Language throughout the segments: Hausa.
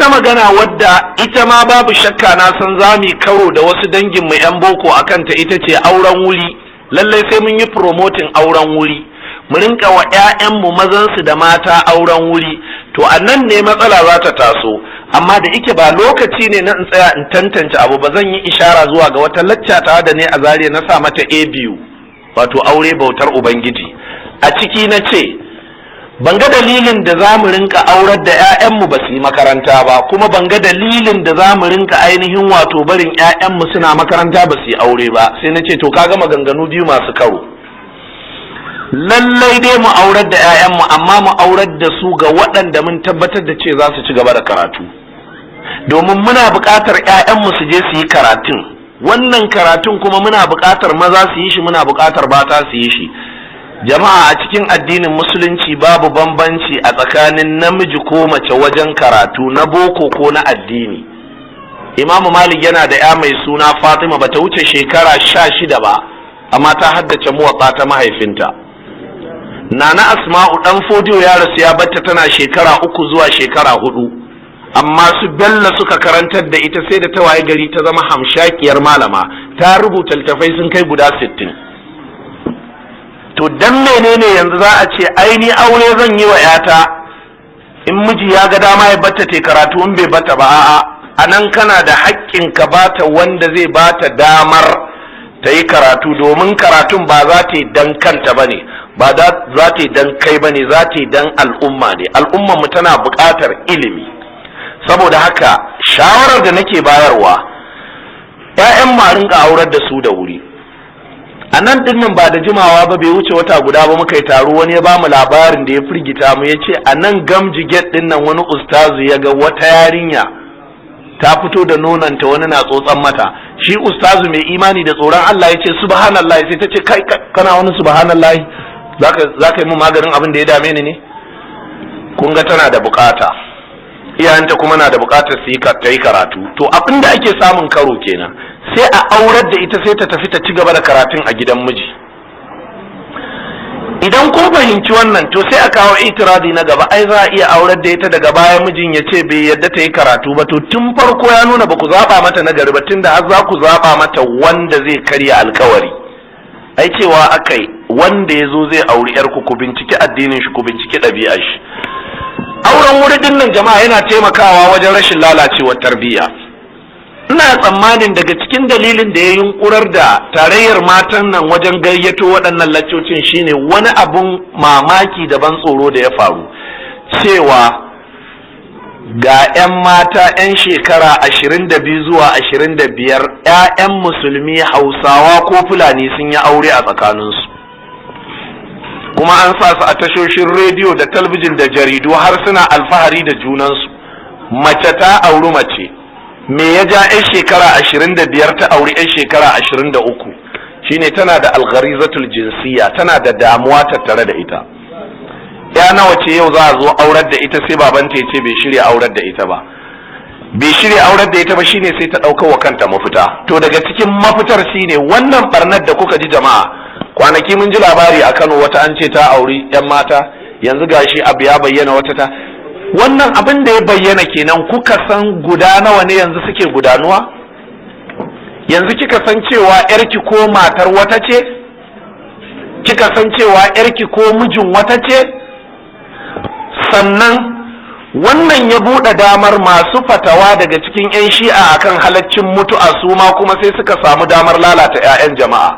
magana wadda ita ma babu shakka na san za mu karo da wasu dangin mu yan boko akan ta ita ce auren wuri. Lallai sai mun yi promoting auren wuri, mu rinka wa ƴaƴan mu mazan su da mata auren wuri. To annan ne matsala za ta taso, amma da ike ba lokaci ne na in tsaya in tantance abu ba, zan yi ishara zuwa ga wata lacca ta da ne a Zaria na sa mata ABU, wato aure bautar ubangiji. A ciki na ce ban ga dalilin da za mu rinka aurar da 'ya'yanmu ba su yi makaranta ba, kuma ban ga dalilin da za mu rinka ainihin wato barin 'ya'yanmu suna makaranta ba su yi aure ba. Sai na ce to kaga maganganu biyu masu karo. Lallai dai mu aurar da 'ya'yanmu, amma mu aurar da su ga waɗanda mun tabbatar da ce za su ci gaba da karatu, domin muna buƙatar 'ya'yanmu su je su yi karatun. Wannan karatun kuma muna buƙatar maza su yi shi, muna buƙatar mata su yi shi. Jama'a, a cikin addinin musulunci babu bambanci a tsakanin namiji ko mace wajen karatu, na boko ko na addini. Imamu Malik yana da ya mai suna Fatima, bata wuce shekara 16 ba, amma ta haddace muwatta ta mahaifinta. Nana Asma'u dan Fodiyo ya rasu ya batta tana shekara 3 zuwa shekara 4, amma su Bello suka karantar da ita sai da ta waye gari ta zama hamshakiyar malama, ta rubuta littafai sun kai guda 60. To dan menene yanzu za a ce aini aure zan yi wa yata, in miji ya ga dama ya batta te karatu in bai bata ba? A'a, anan kana da haƙƙin ka bata wanda zai bata damar ta yi karatu, domin karatun ba za ta yi dan kanta bane, ba za ta yi dan kai bane, za ta yi dan al'umma ne. Al'ummar mu tana buƙatar ilimi. Saboda haka shawarar da nake bayarwa, 'ya'yan ma rinka aurar da su da wuri. A nan dinnan ba da jimawa ba, bai wuce wata guda ba, muka yi taro, wani ya bamu labarin da ya firgita mu. Ya ce a nan Gamji Gate dinnan wani ustazu ya ga wata yarinya ta fito da nonanta, wani na tsotsan mata. Shi ustazu mai imani da tsoron Allah ya ce subhanallah, sai ta ce kai kana wani subhanallah, zaka yi mu maganin abin da ya dame ni ne? Kun ga tana da bukata, iyayenta kuma na da bukatar su yi ta yi karatu. To abin da ake samun karo kenan, sai a aurar da ita sai ta tafi ta ci gaba da karatun a gidan miji. Idan kun fahimci wannan, to sai a kawo itiradi na gaba, ai za a iya aurar da ita daga baya mijin ya ce bai yadda ta yi karatu ba. To tun farko ya nuna ba ku zaba mata na gari ba, tunda har za ku zaba mata wanda zai karya alkawari. Ai cewa akai wanda ya zo zai auri yar ku binciki addinin shi, ku binciki ɗabi'ar shi. Auren wuri dinnan jama'a yana taimakawa wajen rashin lalacewar tarbiyya. Ina tsammanin daga cikin dalilin da ya yunkurar da tarayyar matan nan wajen gayyato waɗannan laccocin shine wani abun mamaki da ban tsoro da ya faru, cewa ga 'yan mata 'yan shekara 22 zuwa 25, 'ya'yan musulmi Hausawa ko Fulani sun yi aure a tsakaninsu, kuma an sa su a tashoshin rediyo da talbijin da jaridu har suna alfahari da junansu. Mace ta auri mace, me ya ja 'yan shekara 25 ta auri 'yan shekara 23? Shine tana da algharizatul jinsiya, tana da damuwa tattare da ita. Ya nawa ce yau za a zo aurar da ita sai babanta ya ce bai shirya aurar da ita ba, bai shirya aurar da ita ba, shine sai ta ɗauka wa kanta mafita. To daga cikin mafitar shine wannan barnar da kuka ji jama'a. Kwanaki mun ji labari a Kano, wata an ce ta auri 'yan mata, yanzu gashi abu ya bayyana wata ta. Wannan abin da ya bayyana kenan. Kuka san guda nawa ne yanzu suke gudanuwa? Yanzu kika san cewa yarki ko matar wata ce? Kika san cewa yarki ko mijin wata ce? Sannan wannan ya buɗe damar masu fatawa daga cikin 'yan shi'a akan halaccin mutu'a, su ma kuma sai suka samu damar lalata 'ya'yan jama'a.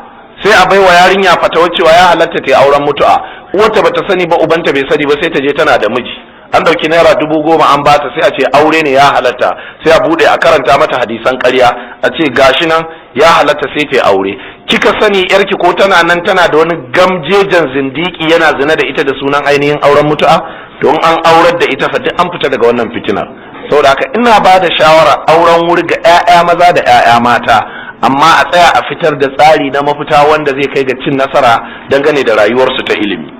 Sai a baiwa yarinya fatawa cewa ya halatta ta auren mutu'a, uwarta bata sani ba, ubanta bai sani ba, sai ta je tana da miji. An dauki naira 10,000 an bata, sai a ce aure ne ya halatta, sai a bude a karanta mata hadisan ƙarya, a ce gashi nan ya halatta sai ta aure. Kika sani yarki ko tana nan tana da wani gamjejen zindiki yana zina da ita da sunan ainihin auren mutu'a? Don an aurar da ita fa duk an fita daga wannan fitinar. Saboda haka ina ba da shawara auren wuri ga 'ya'ya maza da 'ya'ya mata, amma a tsaya a fitar da tsari na mafita wanda zai kai ga cin nasara dangane da rayuwarsu ta ilimi.